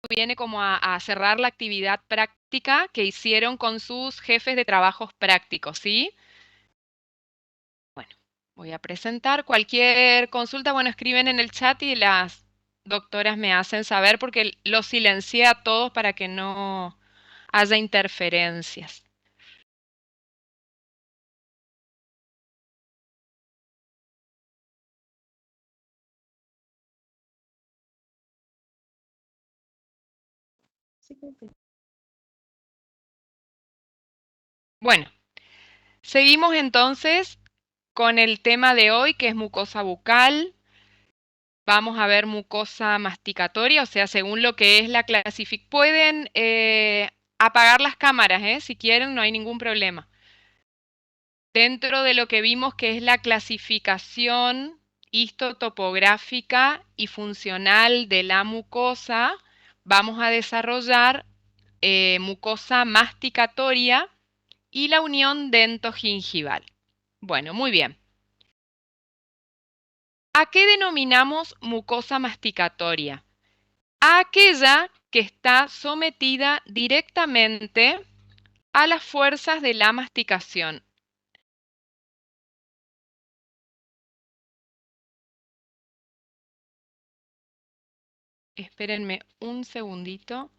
viene como a cerrar la actividad práctica que hicieron con sus jefes de trabajos prácticos, ¿sí? Bueno, voy a presentar cualquier consulta, bueno, escriben en el chat y las doctoras me hacen saber porque los silencié a todos para que no haya interferencias. Bueno, seguimos entonces con el tema de hoy, que es mucosa bucal. Vamos a ver mucosa masticatoria, o sea, según lo que es la clasificación. Pueden apagar las cámaras, si quieren, no hay ningún problema. Dentro de lo que vimos que es la clasificación histotopográfica y funcional de la mucosa, vamos a desarrollar mucosa masticatoria y la unión dentogingival. Bueno, muy bien. ¿A qué denominamos mucosa masticatoria? A aquella que está sometida directamente a las fuerzas de la masticación. Espérenme un segundito.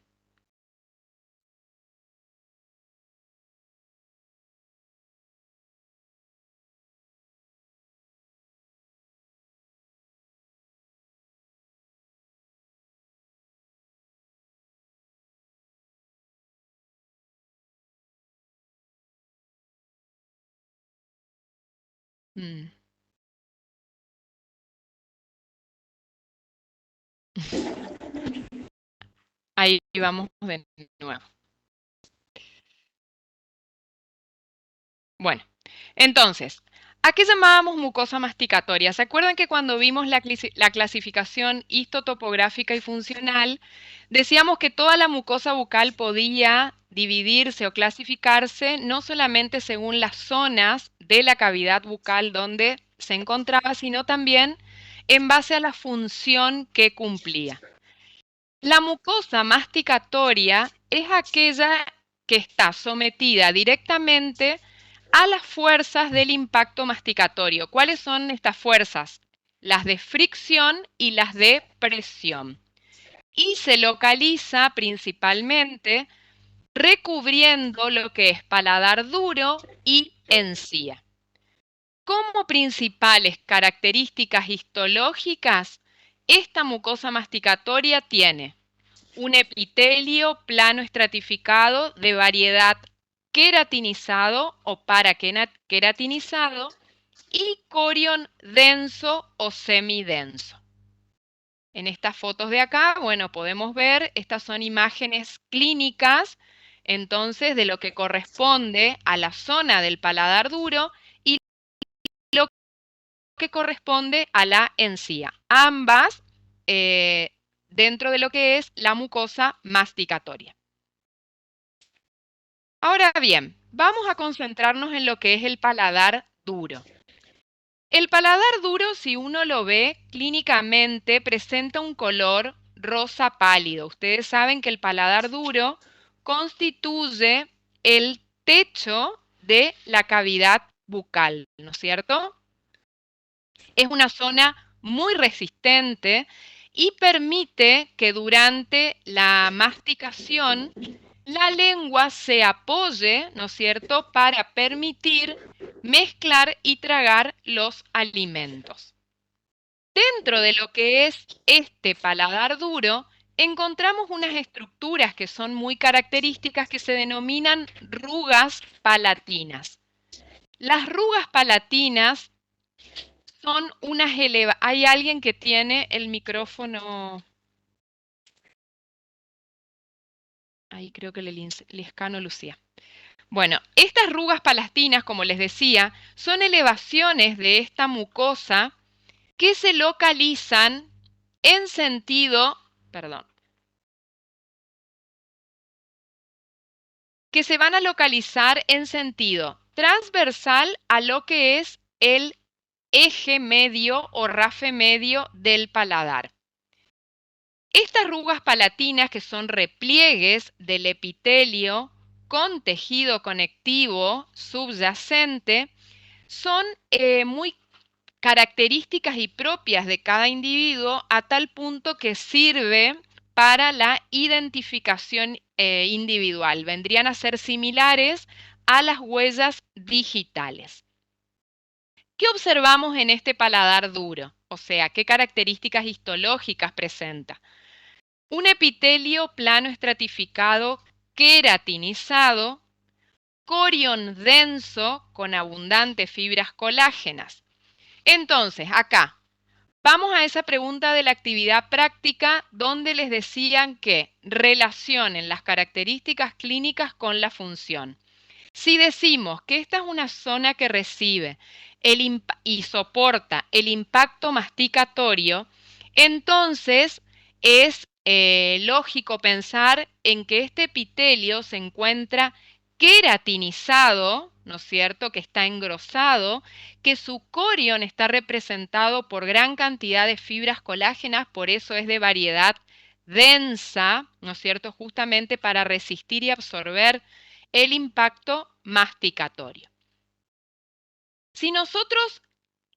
Mm. Ahí vamos de nuevo. Bueno, entonces, ¿a qué llamábamos mucosa masticatoria? ¿Se acuerdan que cuando vimos la clasificación histotopográfica y funcional, decíamos que toda la mucosa bucal podía dividirse o clasificarse no solamente según las zonas de la cavidad bucal donde se encontraba, sino también en base a la función que cumplía? La mucosa masticatoria es aquella que está sometida directamente a las fuerzas del impacto masticatorio. ¿Cuáles son estas fuerzas? Las de fricción y las de presión. Y se localiza principalmente recubriendo lo que es paladar duro y encía. Como principales características histológicas, esta mucosa masticatoria tiene un epitelio plano estratificado de variedad queratinizado o paraqueratinizado y corion denso o semidenso. En estas fotos de acá, bueno, podemos ver, estas son imágenes clínicas, entonces, de lo que corresponde a la zona del paladar duro y lo que corresponde a la encía. Ambas dentro de lo que es la mucosa masticatoria. Ahora bien, vamos a concentrarnos en lo que es el paladar duro. El paladar duro, si uno lo ve clínicamente, presenta un color rosa pálido. Ustedes saben que el paladar duro constituye el techo de la cavidad bucal, ¿no es cierto? Es una zona muy resistente y permite que durante la masticación la lengua se apoye, ¿no es cierto?, para permitir mezclar y tragar los alimentos. Dentro de lo que es este paladar duro, encontramos unas estructuras que son muy características que se denominan rugas palatinas. Las rugas palatinas son unas Hay alguien que tiene el micrófono. Ahí creo que Lescano Lucía. Bueno, estas rugas palatinas, como les decía, son elevaciones de esta mucosa que se localizan en sentido, perdón, que se van a localizar en sentido transversal a lo que es el eje medio o rafe medio del paladar. Estas arrugas palatinas, que son repliegues del epitelio con tejido conectivo subyacente, son muy características y propias de cada individuo, a tal punto que sirve para la identificación individual. Vendrían a ser similares a las huellas digitales. ¿Qué observamos en este paladar duro? O sea, ¿qué características histológicas presenta? Un epitelio plano estratificado queratinizado, corión denso con abundantes fibras colágenas. Entonces, acá, vamos a esa pregunta de la actividad práctica donde les decían que relacionen las características clínicas con la función. Si decimos que esta es una zona que recibe y soporta el impacto masticatorio, entonces es lógico pensar en que este epitelio se encuentra queratinizado, ¿no es cierto?, que está engrosado, que su corión está representado por gran cantidad de fibras colágenas, por eso es de variedad densa, ¿no es cierto?, justamente para resistir y absorber el impacto masticatorio. Si nosotros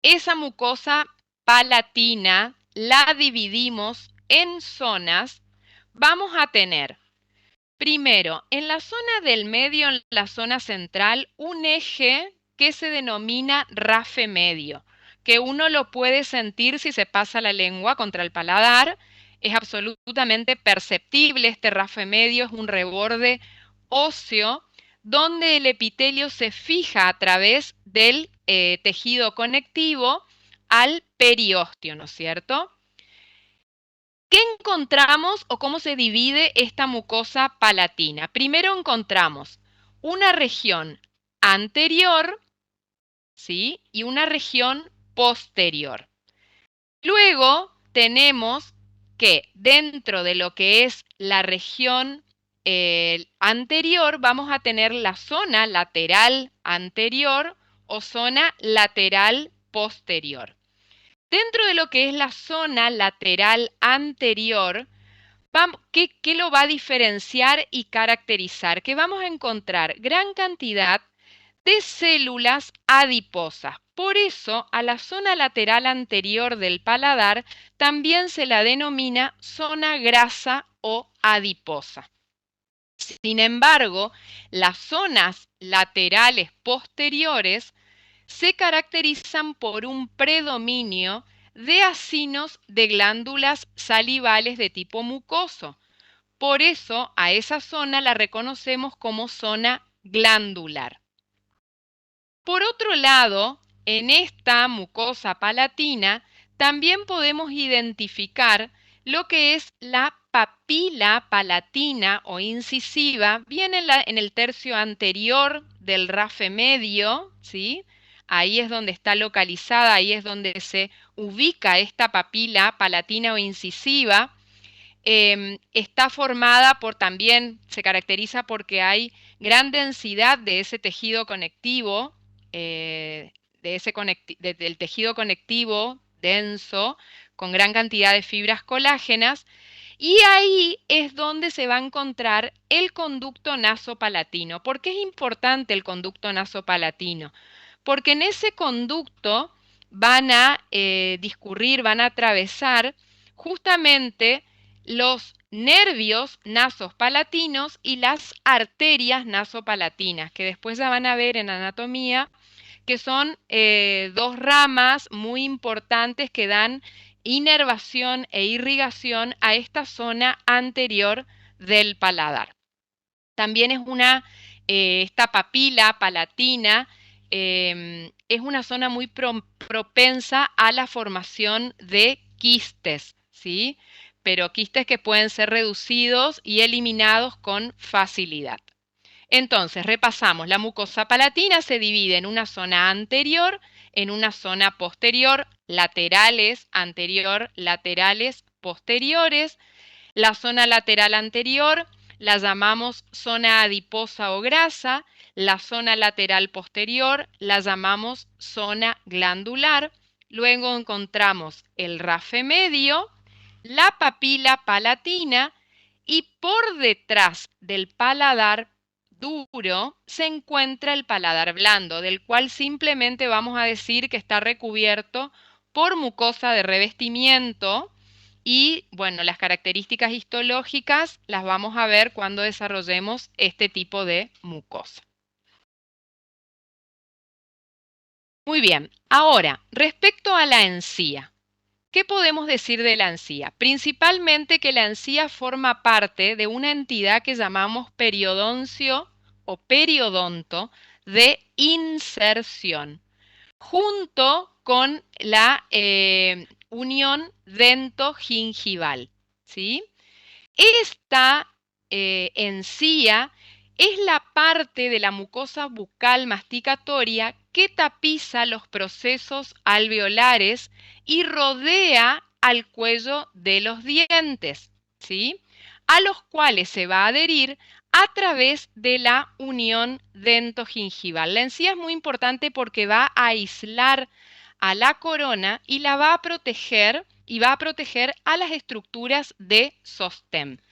esa mucosa palatina la dividimos en zonas, vamos a tener primero, en la zona del medio, en la zona central, un eje que se denomina rafe medio, que uno lo puede sentir si se pasa la lengua contra el paladar. Es absolutamente perceptible. Este rafe medio es un reborde óseo donde el epitelio se fija a través del tejido conectivo al periósteo, ¿no es cierto? ¿Qué encontramos o cómo se divide esta mucosa palatina? Primero encontramos una región anterior, ¿sí?, y una región posterior. Luego tenemos que dentro de lo que es la región anterior vamos a tener la zona lateral anterior o zona lateral posterior. Dentro de lo que es la zona lateral anterior, ¿qué lo va a diferenciar y caracterizar? Que vamos a encontrar gran cantidad de células adiposas. Por eso, a la zona lateral anterior del paladar también se la denomina zona grasa o adiposa. Sin embargo, las zonas laterales posteriores se caracterizan por un predominio de acinos de glándulas salivales de tipo mucoso. Por eso a esa zona la reconocemos como zona glandular. Por otro lado, en esta mucosa palatina también podemos identificar lo que es la papila palatina o incisiva, bien en el tercio anterior del rafe medio, ¿sí? Ahí es donde está localizada, ahí es donde se ubica esta papila palatina o incisiva. Está formada por también, se caracteriza porque hay gran densidad de ese tejido conectivo, del tejido conectivo denso, con gran cantidad de fibras colágenas, y ahí es donde se va a encontrar el conducto nasopalatino. ¿Por qué es importante el conducto nasopalatino? Porque en ese conducto van a discurrir, van a atravesar justamente los nervios nasospalatinos y las arterias nasopalatinas, que después ya van a ver en anatomía, que son dos ramas muy importantes que dan inervación e irrigación a esta zona anterior del paladar. También es esta papila palatina es una zona muy propensa a la formación de quistes, ¿sí? Pero quistes que pueden ser reducidos y eliminados con facilidad. Entonces, repasamos, la mucosa palatina se divide en una zona anterior, en una zona posterior, laterales, anterior, laterales, posteriores. La zona lateral anterior la llamamos zona adiposa o grasa, la zona lateral posterior la llamamos zona glandular. Luego encontramos el rafe medio, la papila palatina y por detrás del paladar duro se encuentra el paladar blando, del cual simplemente vamos a decir que está recubierto por mucosa de revestimiento y, bueno, las características histológicas las vamos a ver cuando desarrollemos este tipo de mucosa. Muy bien, ahora, respecto a la encía. ¿Qué podemos decir de la encía? Principalmente que la encía forma parte de una entidad que llamamos periodoncio o periodonto de inserción, junto con la unión dentogingival, ¿sí? Esta encía es la parte de la mucosa bucal masticatoria que tapiza los procesos alveolares y rodea al cuello de los dientes, ¿sí? A los cuales se va a adherir a través de la unión dentogingival. La encía es muy importante porque va a aislar a la corona y la va a proteger y va a proteger a las estructuras de sostén.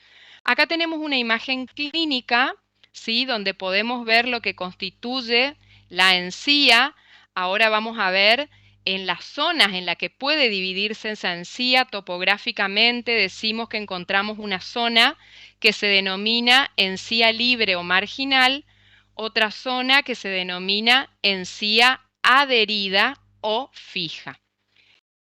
Acá tenemos una imagen clínica, ¿sí? Donde podemos ver lo que constituye la encía. Ahora vamos a ver en las zonas en las que puede dividirse esa encía topográficamente. Decimos que encontramos una zona que se denomina encía libre o marginal, otra zona que se denomina encía adherida o fija.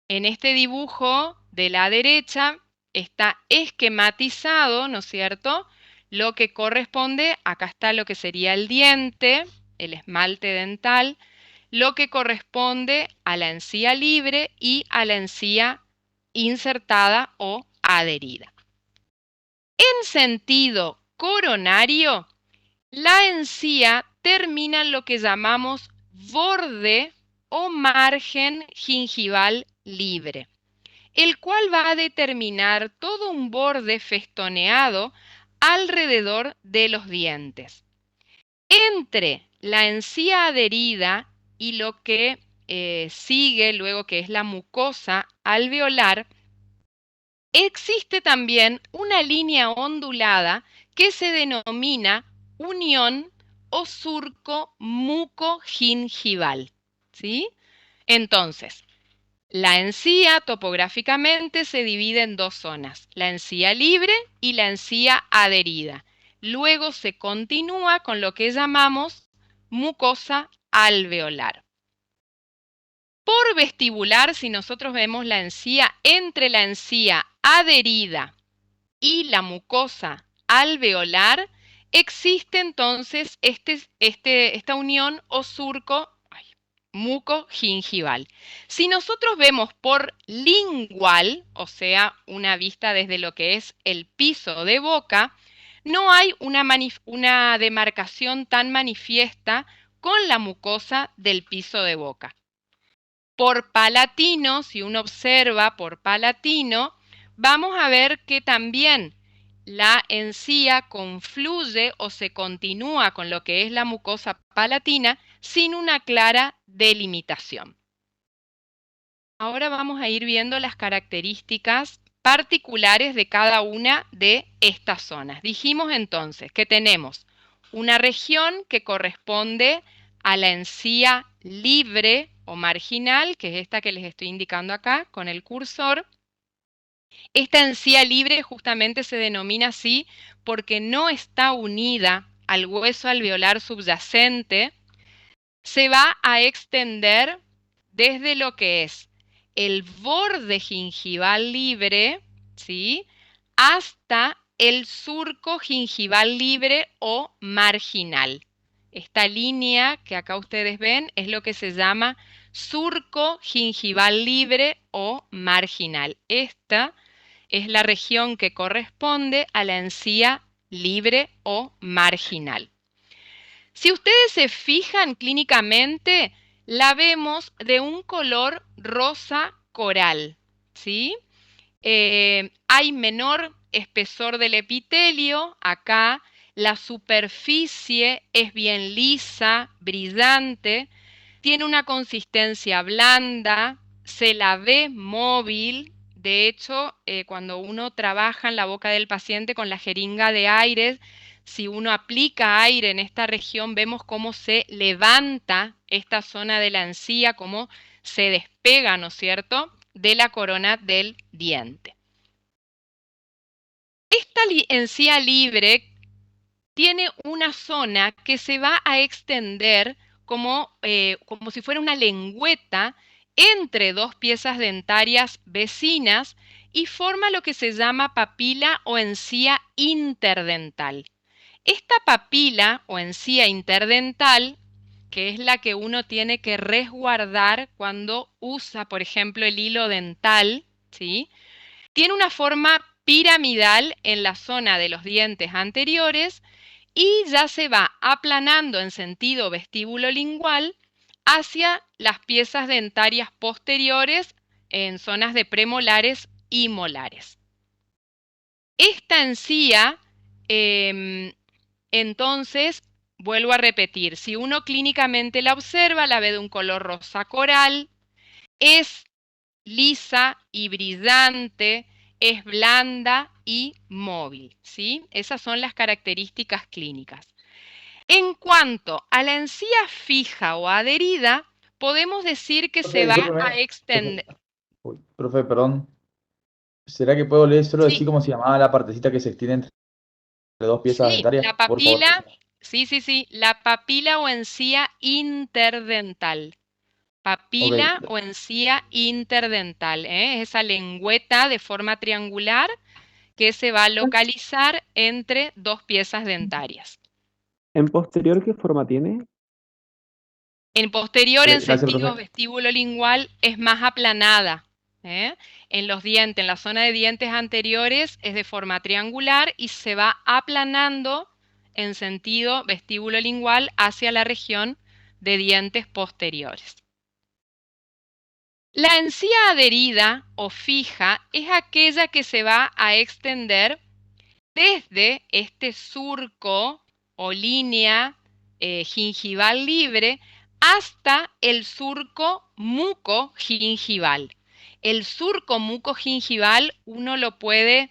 En este dibujo de la derecha está esquematizado, ¿no es cierto?, lo que corresponde, acá está lo que sería el diente, el esmalte dental, lo que corresponde a la encía libre y a la encía insertada o adherida. En sentido coronario, la encía termina en lo que llamamos borde o margen gingival libre, el cual va a determinar todo un borde festoneado alrededor de los dientes. Entre la encía adherida y lo que sigue luego, que es la mucosa alveolar, existe también una línea ondulada que se denomina unión o surco mucogingival, ¿sí? Entonces, la encía topográficamente se divide en dos zonas, la encía libre y la encía adherida. Luego se continúa con lo que llamamos mucosa alveolar. Por vestibular, si nosotros vemos la encía entre la encía adherida y la mucosa alveolar, existe entonces esta unión o surco mucogingival. Si nosotros vemos por lingual, o sea, una vista desde lo que es el piso de boca, no hay una demarcación tan manifiesta con la mucosa del piso de boca. Por palatino, si uno observa por palatino, vamos a ver que también la encía confluye o se continúa con lo que es la mucosa palatina sin una clara delimitación. Ahora vamos a ir viendo las características particulares de cada una de estas zonas. Dijimos entonces que tenemos una región que corresponde a la encía libre o marginal, que es esta que les estoy indicando acá con el cursor. Esta encía libre justamente se denomina así porque no está unida al hueso alveolar subyacente, se va a extender desde lo que es el borde gingival libre, ¿sí?, hasta el surco gingival libre o marginal. Esta línea que acá ustedes ven es lo que se llama surco gingival libre o marginal. Esta es la región que corresponde a la encía libre o marginal. Si ustedes se fijan clínicamente, la vemos de un color rosa coral, ¿sí? Hay menor espesor del epitelio, acá la superficie es bien lisa, brillante, tiene una consistencia blanda, se la ve móvil, de hecho, cuando uno trabaja en la boca del paciente con la jeringa de aire, si uno aplica aire en esta región, vemos cómo se levanta esta zona de la encía, cómo se despega, ¿no es cierto?, de la corona del diente. Esta encía libre tiene una zona que se va a extender como si fuera una lengüeta entre dos piezas dentarias vecinas y forma lo que se llama papila o encía interdental. Esta papila o encía interdental, que es la que uno tiene que resguardar cuando usa, por ejemplo, el hilo dental, ¿sí?, tiene una forma piramidal en la zona de los dientes anteriores y ya se va aplanando en sentido vestíbulo-lingual hacia las piezas dentarias posteriores en zonas de premolares y molares. Esta encía, entonces, vuelvo a repetir, si uno clínicamente la observa, la ve de un color rosa coral, es lisa y brillante, es blanda y móvil, ¿sí? Esas son las características clínicas. En cuanto a la encía fija o adherida, podemos decir que Profe, se va a discúlpeme. extender. Uy, profe, perdón. ¿Será que puedo leer solo decir Sí, cómo se llamaba la partecita que se extiende entre dos piezas sí, dentarias? la Por favor. papila, sí, la papila o encía interdental. Ok, Papila o encía interdental, ¿eh? Es esa lengüeta de forma triangular que se va a localizar entre dos piezas dentarias. ¿En posterior qué forma tiene? En posterior, en gracias, sentido profe. vestíbulo-lingual, es más aplanada, ¿eh? En los dientes, en la zona de dientes anteriores, es de forma triangular y se va aplanando en sentido vestíbulo-lingual hacia la región de dientes posteriores. La encía adherida o fija es aquella que se va a extender desde este surco o línea gingival libre hasta el surco mucogingival. El surco mucogingival uno lo puede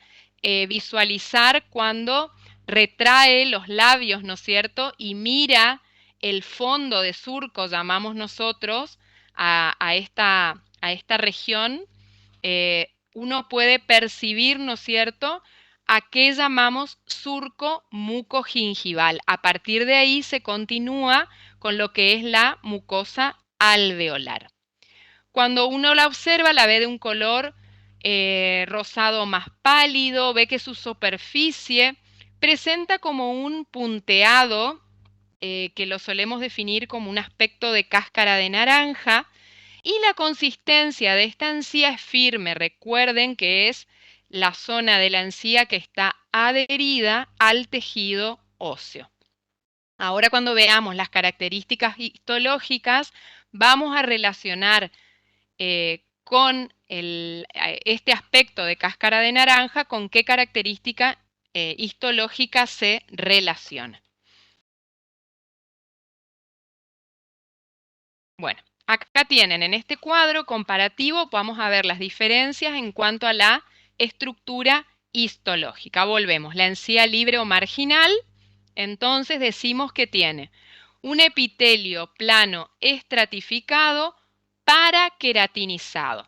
visualizar cuando retrae los labios, ¿no es cierto?, y mira el fondo de surco, llamamos nosotros, a esta región. Uno puede percibir, ¿no es cierto?, a qué llamamos surco mucogingival. A partir de ahí se continúa con lo que es la mucosa alveolar. Cuando uno la observa, la ve de un color rosado más pálido, ve que su superficie presenta como un punteado que lo solemos definir como un aspecto de cáscara de naranja, y la consistencia de esta encía es firme. Recuerden que es la zona de la encía que está adherida al tejido óseo. Ahora, cuando veamos las características histológicas, vamos a relacionar con este aspecto de cáscara de naranja con qué característica histológica se relaciona. Bueno, acá tienen en este cuadro comparativo, vamos a ver las diferencias en cuanto a la estructura histológica. Volvemos, la encía libre o marginal, entonces decimos que tiene un epitelio plano estratificado paraqueratinizado.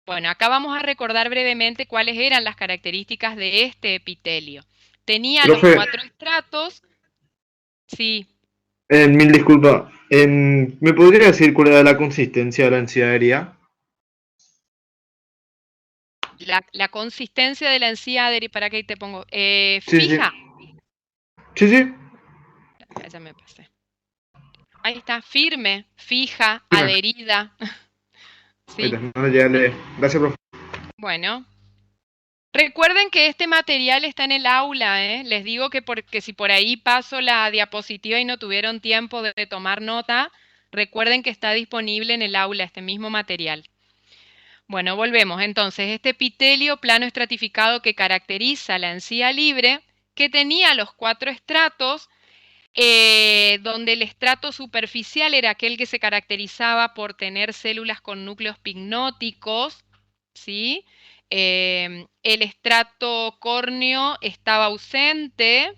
Bueno, acá vamos a recordar brevemente cuáles eran las características de este epitelio. Tenía los Profe, 4 estratos, sí. mil disculpas. ¿Me podría decir cuál era la consistencia de la encía? La consistencia de la encía adherida, ¿para qué te pongo? Sí, sí. Fija. Sí, sí. Ya me pasé. Ahí está, firme, fija, Dime. adherida. Ahí Sí, está, no ya le- Gracias, profe. bueno. Recuerden que este material está en el aula, ¿eh? Les digo que porque si por ahí paso la diapositiva y no tuvieron tiempo de tomar nota, recuerden que está disponible en el aula este mismo material. Bueno, volvemos. Entonces, este epitelio plano estratificado que caracteriza la encía libre, que tenía los 4 estratos, donde el estrato superficial era aquel que se caracterizaba por tener células con núcleos pignóticos, ¿sí? el estrato córneo estaba ausente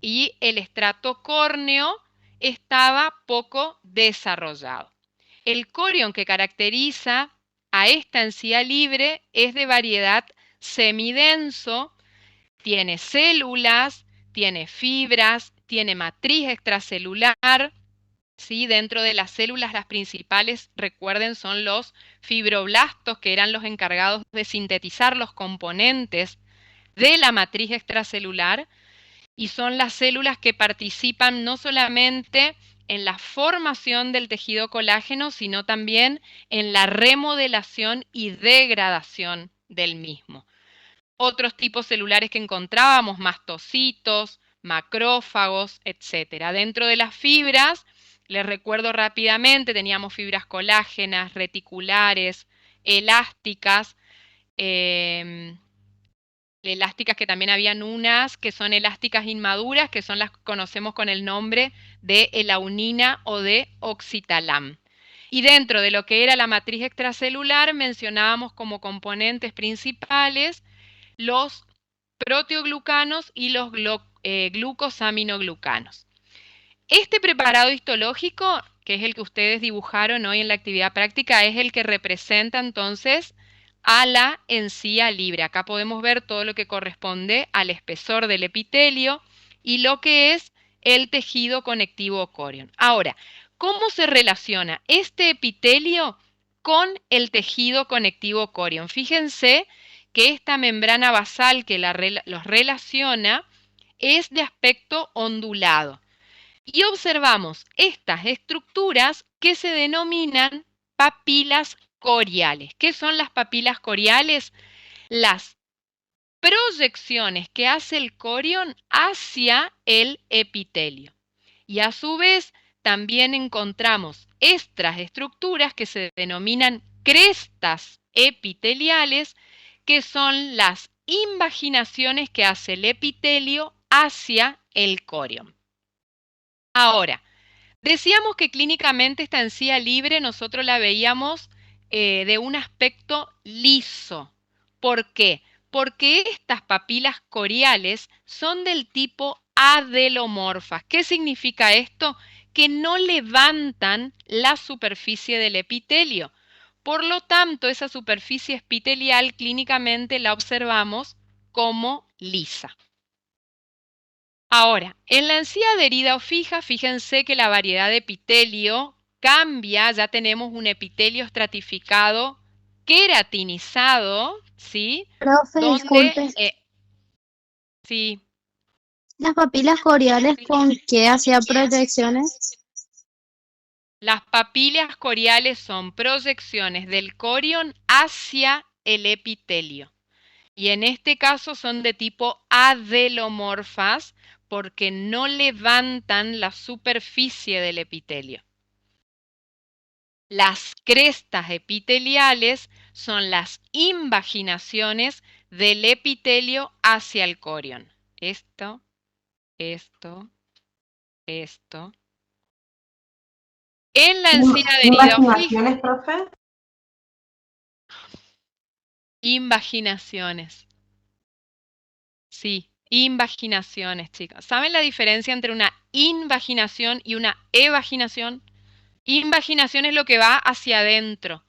y el estrato córneo estaba poco desarrollado. El corion que caracteriza a esta encía libre es de variedad semidenso, tiene células, tiene fibras, tiene matriz extracelular, ¿sí? Dentro de las células las principales, recuerden, son los fibroblastos, que eran los encargados de sintetizar los componentes de la matriz extracelular, y son las células que participan no solamente en la formación del tejido colágeno, sino también en la remodelación y degradación del mismo. Otros tipos celulares que encontrábamos, mastocitos, macrófagos, etc. Dentro de las fibras, les recuerdo rápidamente, teníamos fibras colágenas, reticulares, elásticas, elásticas que también habían unas que son elásticas inmaduras, que son las que conocemos con el nombre de elaunina o de oxitalam. Y dentro de lo que era la matriz extracelular mencionábamos como componentes principales los proteoglucanos y los glucosaminoglucanos. Este preparado histológico, que es el que ustedes dibujaron hoy en la actividad práctica, es el que representa entonces a la encía libre. Acá podemos ver todo lo que corresponde al espesor del epitelio y lo que es el tejido conectivo corion. Ahora, ¿cómo se relaciona este epitelio con el tejido conectivo corion? Fíjense que esta membrana basal que los relaciona es de aspecto ondulado. Y observamos estas estructuras que se denominan papilas coriales. ¿Qué son las papilas coriales? Las proyecciones que hace el corion hacia el epitelio. Y a su vez también encontramos estas estructuras que se denominan crestas epiteliales, que son las invaginaciones que hace el epitelio hacia el corion. Ahora, decíamos que clínicamente esta encía libre nosotros la veíamos de un aspecto liso. ¿Por qué? Porque estas papilas coriales son del tipo adelomorfas. ¿Qué significa esto? Que no levantan la superficie del epitelio. Por lo tanto, esa superficie epitelial clínicamente la observamos como lisa. Ahora, en la encía adherida o fija, fíjense que la variedad de epitelio cambia, ya tenemos un epitelio estratificado, queratinizado, ¿sí? Profe, disculpe, Sí, las papilas coriales con qué hacía proyecciones. las papilas coriales son proyecciones del corion hacia el epitelio. Y en este caso son de tipo adelomorfas porque no levantan la superficie del epitelio. Las crestas epiteliales son las invaginaciones del epitelio hacia el corion. Esto. En la encía adherida o fija, profe? invaginaciones. Sí, invaginaciones, chicas. ¿Saben la diferencia entre una invaginación y una evaginación? Invaginación es lo que va hacia adentro.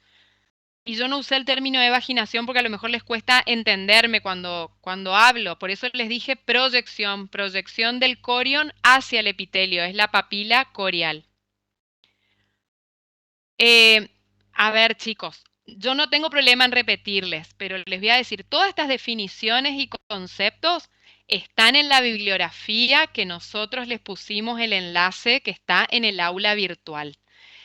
Y yo no usé el término evaginación porque a lo mejor les cuesta entenderme cuando hablo. Por eso les dije proyección del corion hacia el epitelio. Es la papila corial. A ver, chicos, yo no tengo problema en repetirles, pero les voy a decir, todas estas definiciones y conceptos están en la bibliografía que nosotros les pusimos el enlace que está en el aula virtual.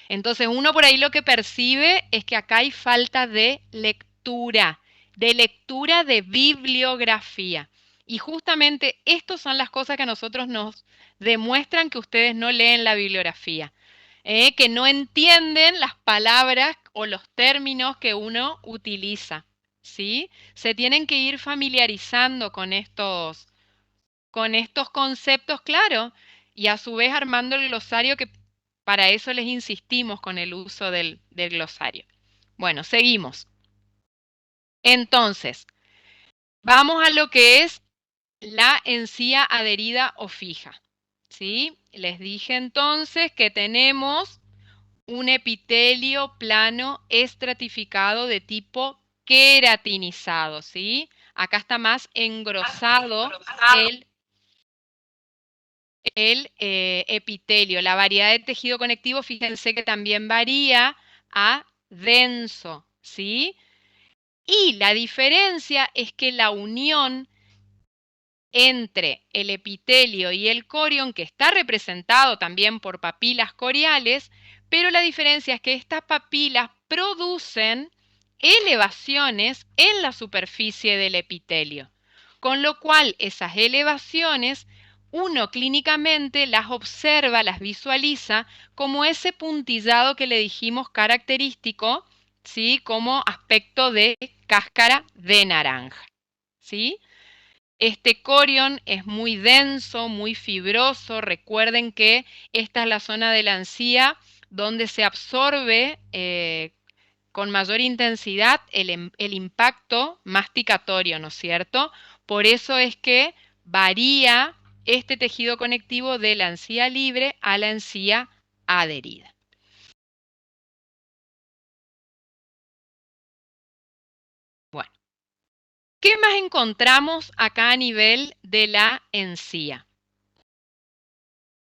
Entonces, uno por ahí lo que percibe es que acá hay falta de lectura de bibliografía. Y justamente estas son las cosas que a nosotros nos demuestran que ustedes no leen la bibliografía. Que no entienden las palabras o los términos que uno utiliza, ¿sí? Se tienen que ir familiarizando con estos conceptos, claro, y a su vez armando el glosario, que para eso les insistimos con el uso del glosario. Bueno, seguimos. Entonces, Vamos a lo que es la encía adherida o fija, ¿sí? Les dije entonces que tenemos un epitelio plano estratificado de tipo queratinizado, ¿sí? Acá está más engrosado el epitelio. La variedad de tejido conectivo, fíjense que también varía a denso, ¿sí? Y la diferencia es que la unión entre el epitelio y el corion, que está representado también por papilas coriales, pero la diferencia es que estas papilas producen elevaciones en la superficie del epitelio, con lo cual esas elevaciones uno clínicamente las observa, las visualiza como ese puntillado que le dijimos característico, ¿sí? Como aspecto de cáscara de naranja, ¿sí? Este corion es muy denso, muy fibroso. Recuerden que esta es la zona de la encía donde se absorbe con mayor intensidad el impacto masticatorio, ¿no es cierto? Por eso es que varía este tejido conectivo de la encía libre a la encía adherida. Bueno, ¿qué más encontramos acá a nivel de la encía?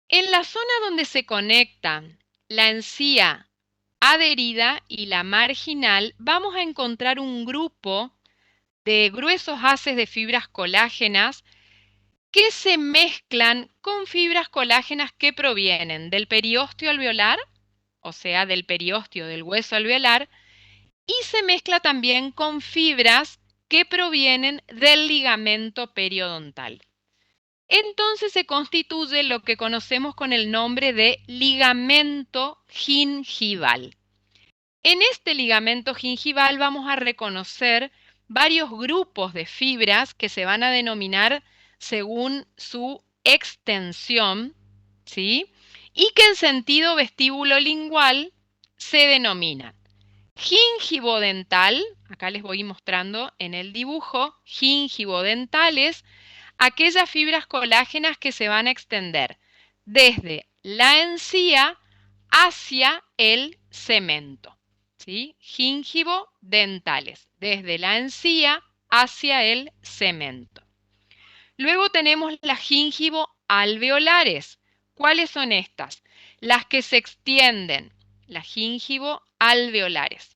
En la zona donde se conectan la encía adherida y la marginal, vamos a encontrar un grupo de gruesos haces de fibras colágenas que se mezclan con fibras colágenas que provienen del periósteo alveolar, o sea, del periósteo del hueso alveolar, y se mezcla también con fibras que provienen del ligamento periodontal. Entonces se constituye lo que conocemos con el nombre de ligamento gingival. En este ligamento gingival vamos a reconocer varios grupos de fibras que se van a denominar según su extensión, ¿sí? Y que en sentido vestíbulo-lingual se denominan gingivodental, acá les voy mostrando en el dibujo, gingivodentales, aquellas fibras colágenas que se van a extender desde la encía hacia el cemento, ¿sí? Gingivodentales, desde la encía hacia el cemento. Luego tenemos las gingivoalveolares. ¿Cuáles son estas? Las que se extienden, las gingivoalveolares,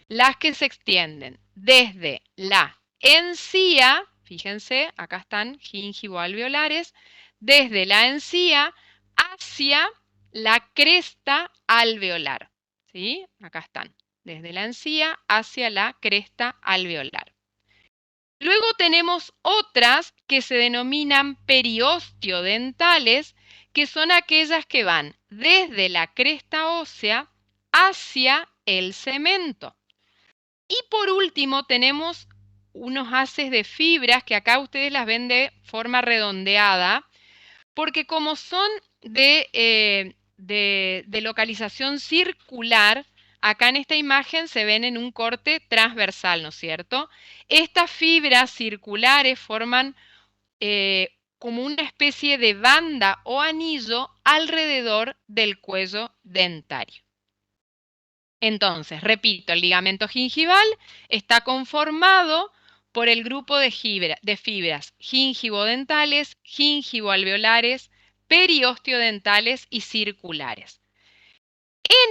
las que se extienden desde la encía, fíjense, acá están gingivoalveolares, desde la encía hacia la cresta alveolar, ¿sí? Acá están, desde la encía hacia la cresta alveolar. Luego tenemos otras que se denominan periosteodentales, que son aquellas que van desde la cresta ósea hacia el cemento. Y por último tenemos unos haces de fibras que acá ustedes las ven de forma redondeada, porque como son de localización circular, acá en esta imagen se ven en un corte transversal, ¿no es cierto? Estas fibras circulares forman como una especie de banda o anillo alrededor del cuello dentario. Entonces, repito, el ligamento gingival está conformado por el grupo de fibras gingivodentales, gingivoalveolares, periosteodentales y circulares.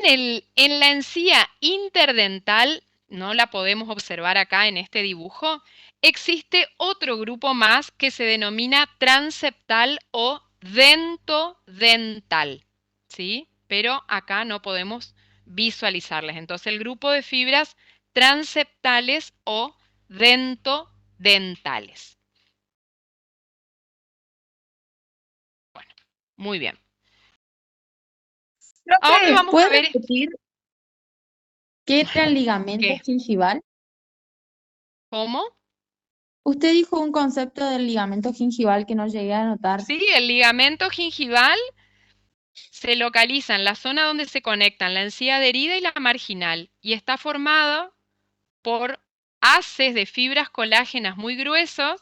En la encía interdental, no la podemos observar acá en este dibujo, existe otro grupo más que se denomina transeptal o dentodental, ¿sí? Pero acá no podemos visualizarlas. Entonces, el grupo de fibras transeptales o dentodentales. Bueno, muy bien. Ahora vamos a ¿Puede ver repetir qué era el ligamento ¿Qué? gingival? ¿Cómo? Usted dijo un concepto del ligamento gingival que no llegué a anotar. Sí, el ligamento gingival se localiza en la zona donde se conectan la encía adherida y la marginal y está formado por haces de fibras colágenas muy gruesos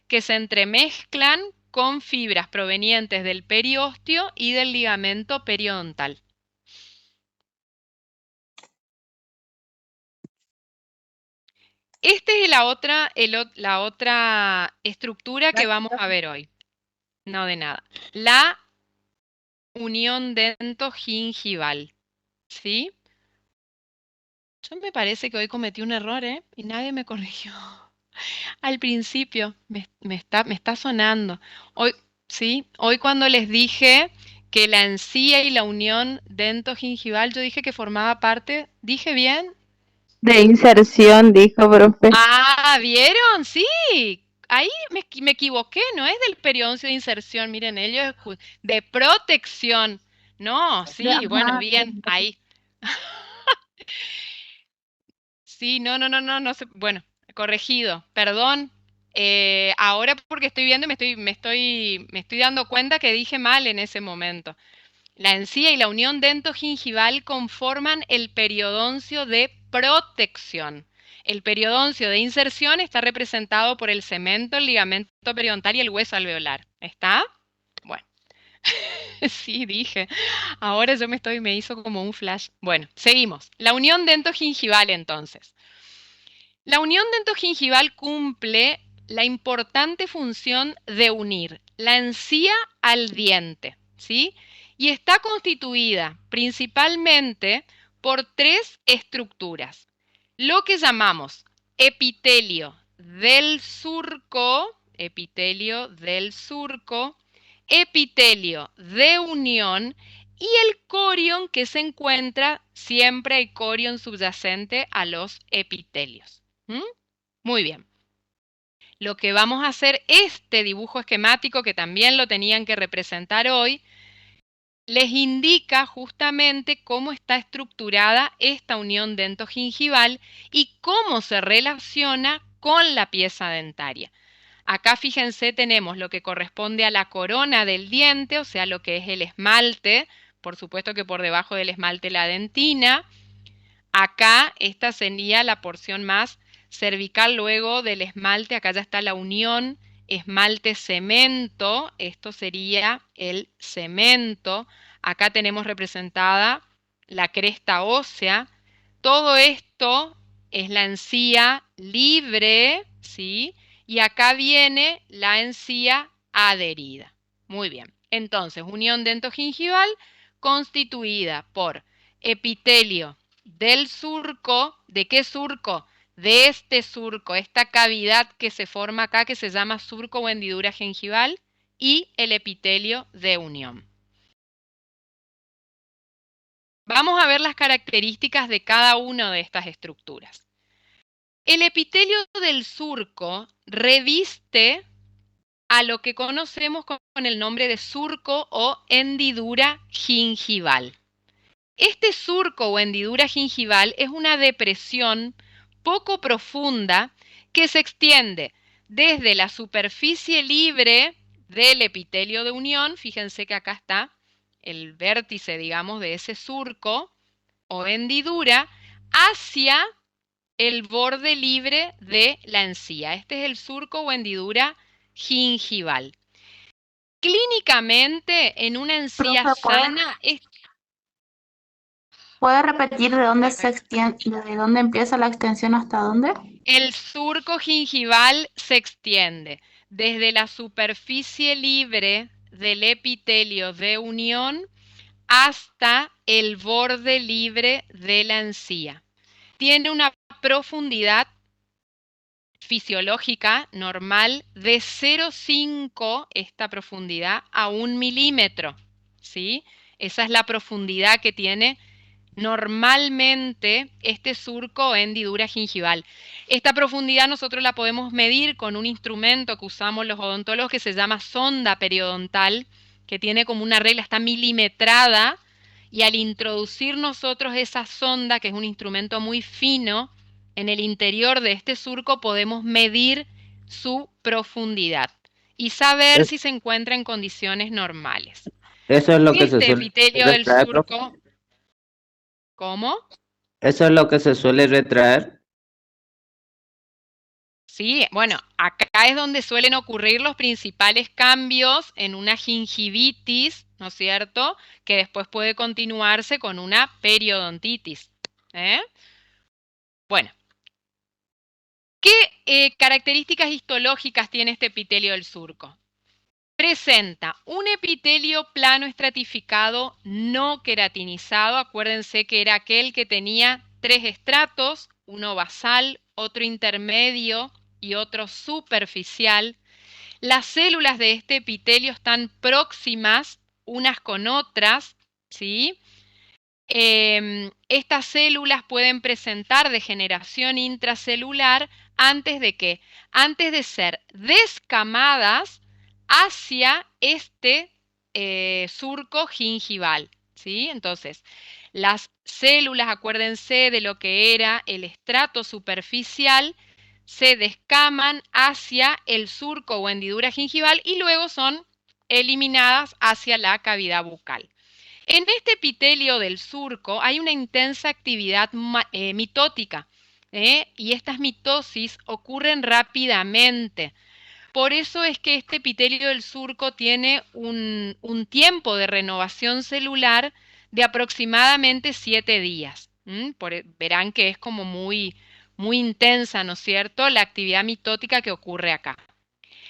que se entremezclan con fibras provenientes del periósteo y del ligamento periodontal. Esta es la otra estructura que vamos a ver hoy. No de nada. La unión dentogingival. ¿Sí? Yo me parece que hoy cometí un error, ¿eh? Y nadie me corrigió. Al principio me está sonando. Hoy, sí, hoy cuando les dije que la encía y la unión dentogingival, yo dije que formaba parte, ¿dije bien? De inserción, dijo, profe. Ah, ¿vieron? Sí. Ahí me equivoqué, no es del periósteo de inserción, miren, ellos de protección. No, sí, bueno, bien, ahí. Sí, no sé, bueno, corregido, perdón. Ahora porque estoy viendo y me estoy dando cuenta que dije mal en ese momento. La encía y la unión dentogingival conforman el periodoncio de protección. El periodoncio de inserción está representado por el cemento, el ligamento periodontal y el hueso alveolar. ¿Está? Bueno, sí, dije. Ahora yo me hizo como un flash. Bueno, seguimos. La unión dentogingival entonces. La unión dentogingival cumple la importante función de unir la encía al diente, ¿sí? Y está constituida principalmente por tres estructuras. Lo que llamamos epitelio del surco, epitelio de unión y el corion que se encuentra, siempre hay corion subyacente a los epitelios. Muy bien. Lo que vamos a hacer, este dibujo esquemático, que también lo tenían que representar hoy, les indica justamente cómo está estructurada esta unión dentogingival y cómo se relaciona con la pieza dentaria. Acá fíjense, tenemos lo que corresponde a la corona del diente, o sea, lo que es el esmalte, por supuesto que por debajo del esmalte la dentina. Acá esta sería la porción más cervical luego del esmalte, acá ya está la unión esmalte-cemento, esto sería el cemento. Acá tenemos representada la cresta ósea. Todo esto es la encía libre, ¿sí? Y acá viene la encía adherida. Muy bien. Entonces, unión dentogingival constituida por epitelio del surco. ¿De qué surco? De este surco, esta cavidad que se forma acá que se llama surco o hendidura gengival y el epitelio de unión. Vamos a ver las características de cada una de estas estructuras. El epitelio del surco reviste a lo que conocemos con el nombre de surco o hendidura gingival. Este surco o hendidura gingival es una depresión poco profunda que se extiende desde la superficie libre del epitelio de unión, fíjense que acá está el vértice, digamos, de ese surco o hendidura, hacia el borde libre de la encía. Este es el surco o hendidura gingival. Clínicamente, en una encía sana, ¿Puede repetir de dónde se extiende, de dónde empieza la extensión hasta dónde? el surco gingival se extiende desde la superficie libre del epitelio de unión hasta el borde libre de la encía. Tiene una profundidad fisiológica normal de 0,5 esta profundidad a 1 milímetro, ¿sí? Esa es la profundidad que tiene normalmente este surco o hendidura gingival. Esta profundidad nosotros la podemos medir con un instrumento que usamos los odontólogos que se llama sonda periodontal, que tiene como una regla, está milimetrada, y al introducir nosotros esa sonda, que es un instrumento muy fino, en el interior de este surco podemos medir su profundidad y saber si se encuentra en condiciones normales. Eso es lo que se Este suele epitelio del retraer, profe. surco, ¿cómo? Eso es lo que se suele retraer. Sí, bueno, acá es donde suelen ocurrir los principales cambios en una gingivitis, ¿no es cierto? Que después puede continuarse con una periodontitis. ¿Eh? Bueno, ¿qué características histológicas tiene este epitelio del surco? Presenta un epitelio plano estratificado no queratinizado. Acuérdense que era aquel que tenía 3 estratos, uno basal, otro intermedio y otro superficial. Las células de este epitelio están próximas unas con otras, ¿sí? Estas células pueden presentar degeneración intracelular antes de ¿qué? Antes de ser descamadas hacia este surco gingival, ¿sí? Entonces, las células, acuérdense de lo que era el estrato superficial, se descaman hacia el surco o hendidura gingival y luego son eliminadas hacia la cavidad bucal. En este epitelio del surco hay una intensa actividad mitótica, y estas mitosis ocurren rápidamente. Por eso es que este epitelio del surco tiene un tiempo de renovación celular de aproximadamente 7 días. Verán que es como muy intensa, ¿no es cierto?, la actividad mitótica que ocurre acá.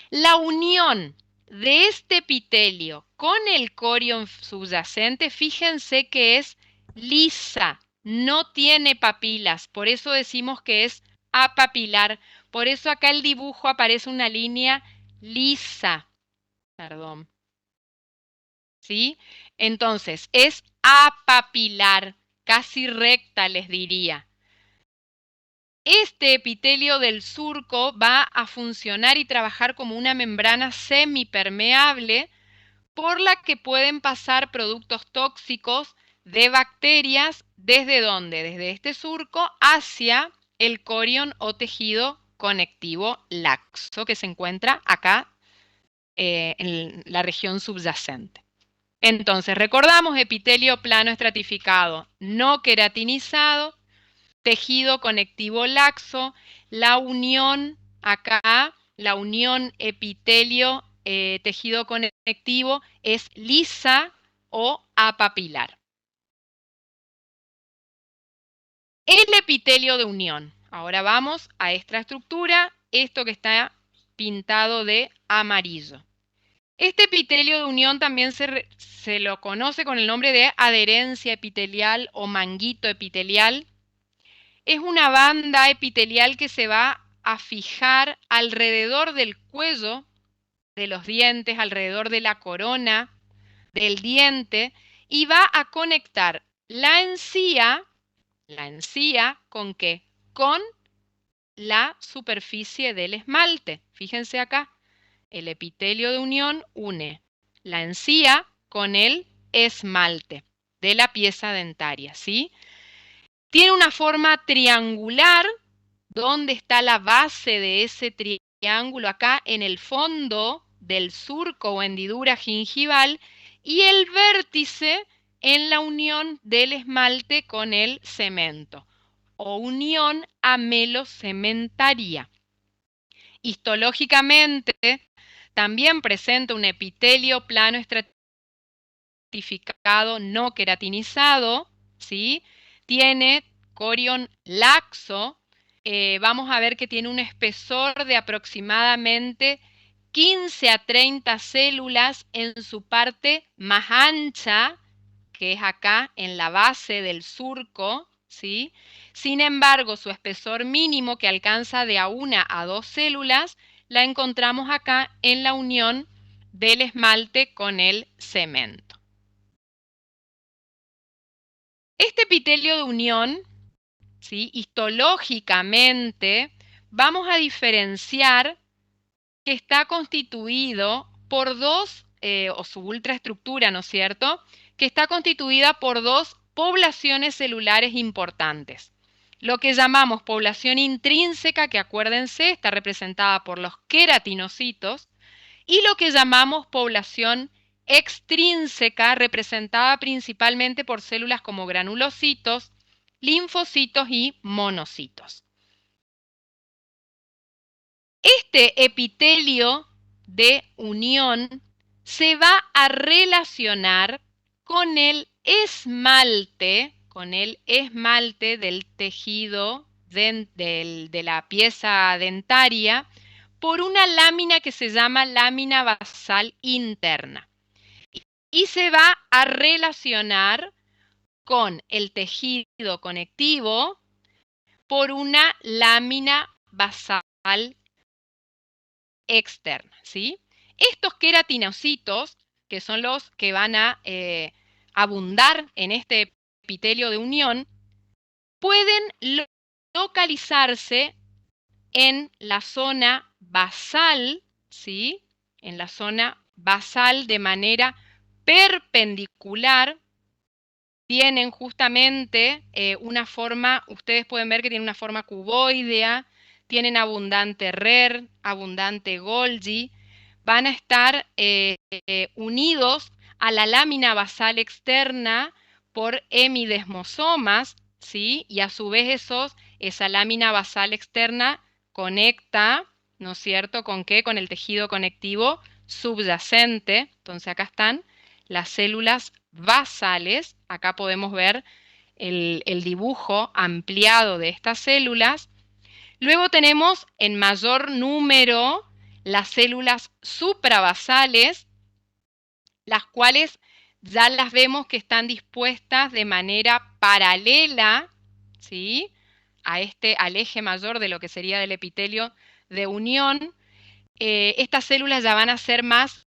La unión de este epitelio con el corion subyacente, fíjense que es lisa, no tiene papilas, por eso decimos que es apapilar. Por eso acá el dibujo aparece una línea lisa. Perdón. ¿Sí? Entonces, es apapilar, casi recta les diría. Este epitelio del surco va a funcionar y trabajar como una membrana semipermeable por la que pueden pasar productos tóxicos de bacterias. ¿Desde dónde? Desde este surco hacia el corion o tejido conectivo laxo que se encuentra acá en la región subyacente. Entonces, recordamos epitelio plano estratificado no queratinizado, tejido conectivo laxo, la unión acá, la unión epitelio tejido conectivo es lisa o apapilar. El epitelio de unión. Ahora vamos a esta estructura, esto que está pintado de amarillo. Este epitelio de unión también se lo conoce con el nombre de adherencia epitelial o manguito epitelial. Es una banda epitelial que se va a fijar alrededor del cuello de los dientes, alrededor de la corona del diente, y va a conectar la encía, ¿con qué? Con la superficie del esmalte. Fíjense acá, el epitelio de unión une la encía con el esmalte de la pieza dentaria, ¿sí? Tiene una forma triangular, donde está la base de ese triángulo acá en el fondo del surco o hendidura gingival, y el vértice en la unión del esmalte con el cemento o unión amelocementaria. Histológicamente también presenta un epitelio plano estratificado no queratinizado, ¿sí? Tiene corion laxo. Vamos a ver que tiene un espesor de aproximadamente 15 a 30 células en su parte más ancha, que es acá en la base del surco, ¿sí? Sin embargo, su espesor mínimo, que alcanza de a 1 a 2 células, la encontramos acá en la unión del esmalte con el cemento. Este epitelio de unión, ¿sí?, histológicamente vamos a diferenciar que está constituido por dos, o su ultraestructura, ¿no es cierto?, que está constituida por dos poblaciones celulares importantes. Lo que llamamos población intrínseca, que acuérdense, está representada por los queratinocitos, y lo que llamamos población extrínseca, representada principalmente por células como granulocitos, linfocitos y monocitos. Este epitelio de unión se va a relacionar con el esmalte del tejido de la pieza dentaria por una lámina que se llama lámina basal interna. Y se va a relacionar con el tejido conectivo por una lámina basal externa, ¿sí? Estos queratinocitos, que son los que van a abundar en este epitelio de unión, pueden localizarse en la zona basal, ¿sí? En la zona basal de manera perpendicular. Tienen justamente una forma, ustedes pueden ver que tienen una forma cuboidea, tienen abundante RER, abundante Golgi, van a estar unidos a la lámina basal externa por hemidesmosomas, ¿sí? Y a su vez esa lámina basal externa conecta, ¿no es cierto? ¿Con qué? Con el tejido conectivo subyacente. Entonces acá están las células basales. Acá podemos ver el dibujo ampliado de estas células. Luego tenemos en mayor número las células suprabasales, las cuales ya las vemos que están dispuestas de manera paralela, ¿sí? Al eje mayor de lo que sería del epitelio de unión. Estas células ya van a ser más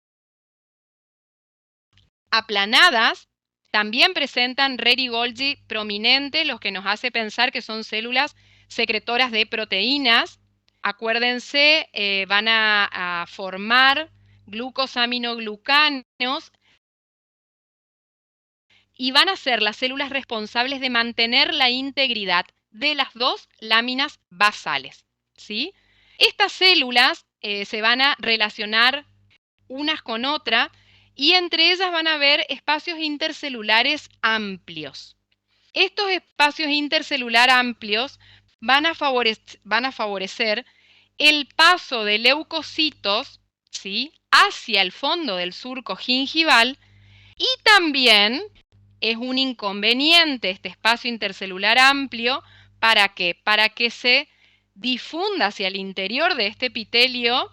aplanadas. También presentan RER y Golgi prominente, lo que nos hace pensar que son células secretoras de proteínas. Acuérdense, van a formar glucosaminoglucanos y van a ser las células responsables de mantener la integridad de las dos láminas basales, ¿sí? Estas células se van a relacionar unas con otras y entre ellas van a haber espacios intercelulares amplios. Estos espacios intercelulares amplios van a favorecer el paso de leucocitos, ¿sí?, hacia el fondo del surco gingival, y también es un inconveniente este espacio intercelular amplio. ¿Para qué? Para que se difunda hacia el interior de este epitelio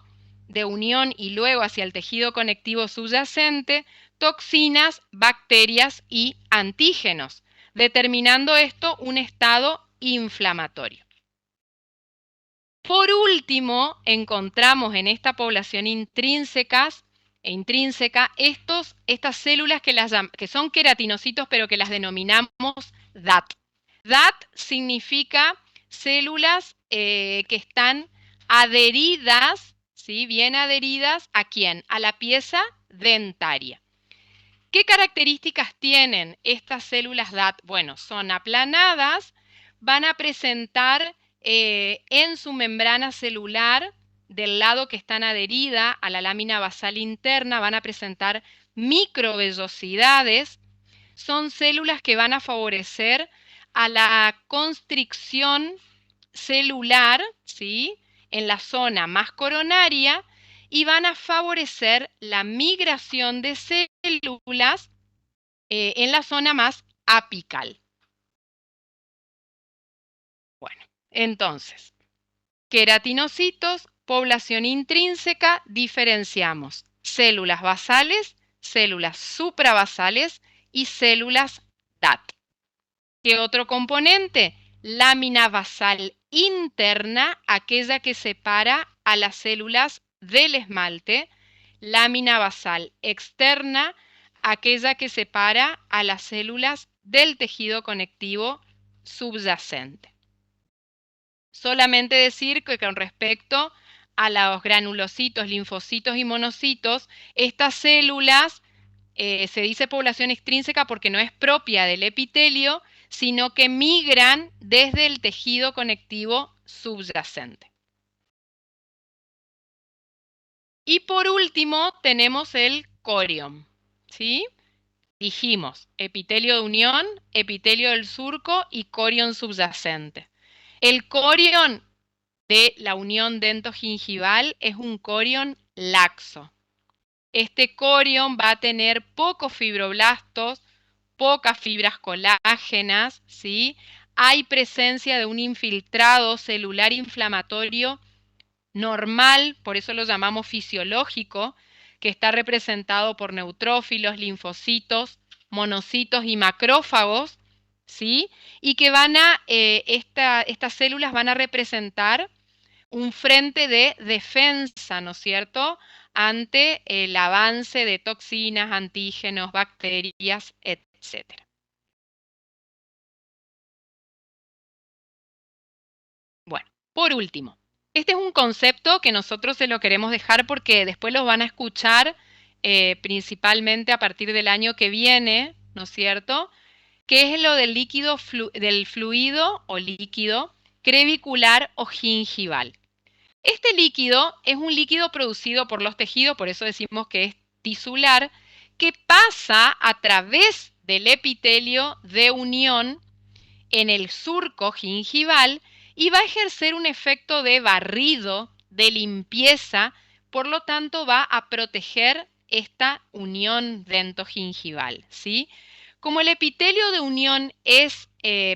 de unión y luego hacia el tejido conectivo subyacente toxinas, bacterias y antígenos, determinando esto un estado inflamatorio. Por último, encontramos en esta población intrínseca estas células que son queratinocitos, pero que las denominamos DAT. DAT significa células que están adheridas, ¿sí?, bien adheridas, ¿a quién? A la pieza dentaria. ¿Qué características tienen estas células DAT? Bueno, son aplanadas, van a presentar en su membrana celular, del lado que están adherida a la lámina basal interna, van a presentar microvellosidades. Son células que van a favorecer a la constricción celular, ¿sí?, en la zona más coronaria, y van a favorecer la migración de células en la zona más apical. Bueno, entonces, queratinocitos, población intrínseca, diferenciamos células basales, células suprabasales y células DAT. ¿Qué otro componente? Lámina basal interna, aquella que separa a las células del esmalte. Lámina basal externa, aquella que separa a las células del tejido conectivo subyacente. Solamente decir que con respecto a los granulocitos, linfocitos y monocitos, estas células se dice población extrínseca porque no es propia del epitelio, sino que migran desde el tejido conectivo subyacente. Y por último tenemos el corion, ¿sí? Dijimos epitelio de unión, epitelio del surco y corion subyacente. El corion de la unión dentogingival es un corion laxo. Este corion va a tener pocos fibroblastos, pocas fibras colágenas, ¿sí? Hay presencia de un infiltrado celular inflamatorio normal, por eso lo llamamos fisiológico, que está representado por neutrófilos, linfocitos, monocitos y macrófagos, ¿sí? Y que van a, estas células van a representar un frente de defensa, ¿no es cierto?, ante el avance de toxinas, antígenos, bacterias, etc. Bueno, por último, este es un concepto que nosotros se lo queremos dejar porque después lo van a escuchar principalmente a partir del año que viene, ¿no es cierto?, que es lo del líquido, del fluido o líquido crevicular o gingival. Este líquido es un líquido producido por los tejidos, por eso decimos que es tisular, que pasa a través del epitelio de unión en el surco gingival y va a ejercer un efecto de barrido, de limpieza, por lo tanto va a proteger esta unión dentogingival, ¿sí? Como el epitelio de unión es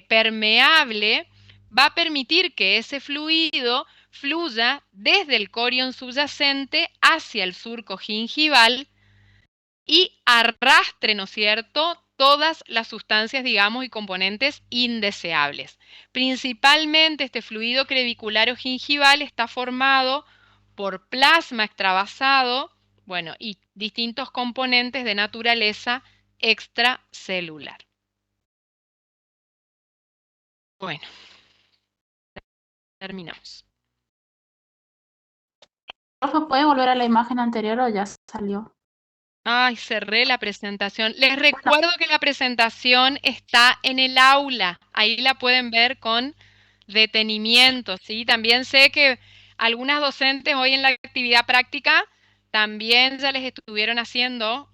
permeable, va a permitir que ese fluido fluya desde el corion subyacente hacia el surco gingival y arrastre, ¿no es cierto?, todas las sustancias, digamos, y componentes indeseables. Principalmente este fluido crevicular o gingival está formado por plasma extravasado, bueno, y distintos componentes de naturaleza extracelular. Bueno, terminamos. Profe, ¿puede volver a la imagen anterior o ya salió? Ay, cerré la presentación. Les recuerdo que la presentación está en el aula. Ahí la pueden ver con detenimiento, ¿sí? También sé que algunas docentes hoy en la actividad práctica también ya les estuvieron haciendo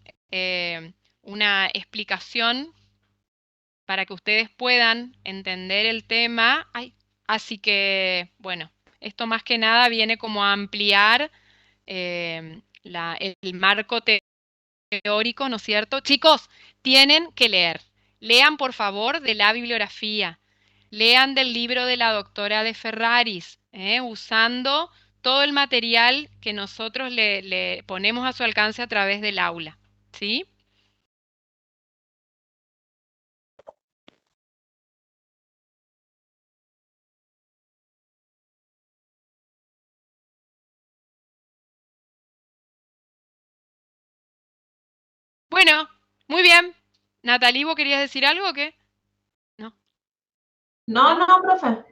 una explicación para que ustedes puedan entender el tema. Ay, así que, bueno, esto más que nada viene como a ampliar el marco teórico, ¿no es cierto? Chicos, tienen que leer. Lean, por favor, de la bibliografía. Lean del libro de la doctora de Ferraris, usando todo el material que nosotros le ponemos a su alcance a través del aula, ¿sí? Bueno, muy bien. Natalie, ¿vos querías decir algo o qué? No. No, no, profe.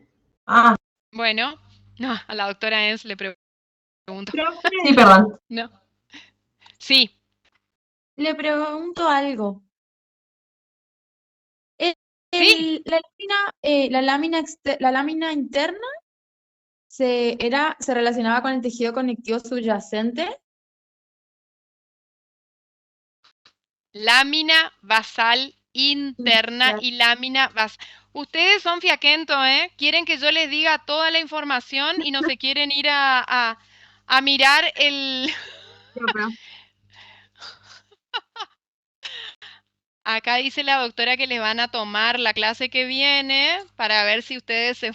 Ah, Bueno, no, a la doctora Enz le pregunto. sí, perdón. No. Sí. Le pregunto algo. Sí. La lámina interna se relacionaba con el tejido conectivo subyacente. Lámina basal interna y lámina basal. Ustedes son fiaquentos, ¿eh? Quieren que yo les diga toda la información y no se quieren ir a mirar el... Acá dice la doctora que les van a tomar la clase que viene para ver si ustedes se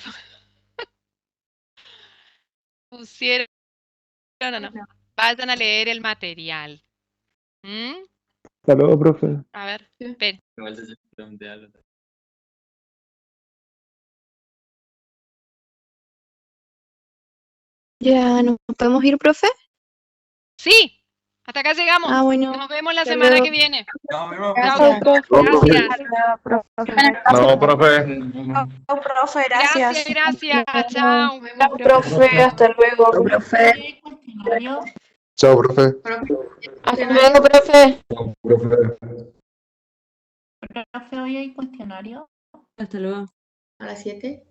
pusieron o no. Vayan a leer el material. ¿Mm? Hasta luego, profe. A ver, esperen. ¿Ya nos podemos ir, profe? Sí, hasta acá llegamos. Ah, bueno. Nos vemos la Hasta semana luego. que viene. Gracias, profe. Gracias. No, profe. Chao, profe, gracias. Gracias. Chao. Chao, profe, hasta luego. Profe. Chao, profe. Hasta luego, profe. Chao, profe. Profe, hoy hay cuestionario. Hasta luego. A las 7.